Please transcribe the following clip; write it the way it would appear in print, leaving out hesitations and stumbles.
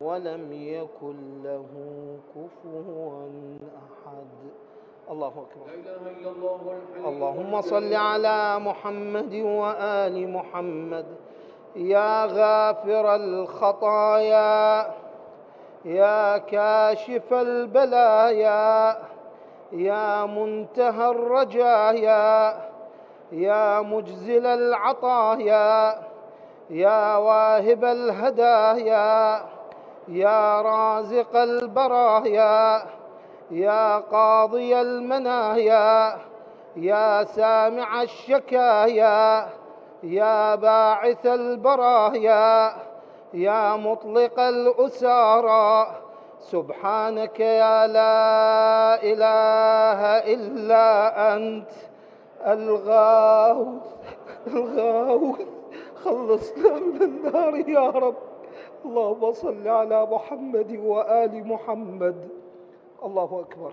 ولم يكن له كفوا أحد. الله أكبر. لا إله إلا الله الحي اللهم صل على محمد وآل محمد. يا غافر الخطايا، يا كاشف البلايا، يا منتهى الرجايا، يا مجزل العطايا، يا واهب الهدايا، يا رازق البرايا، يا قاضي المنايا، يا سامع الشكايا، يا باعث البرايا، يا مطلق الأسارى، سبحانك يا لا إله إلا أنت الغاوث خلصنا من النار يا رب. اللهم صل على محمد وآل محمد. الله أكبر.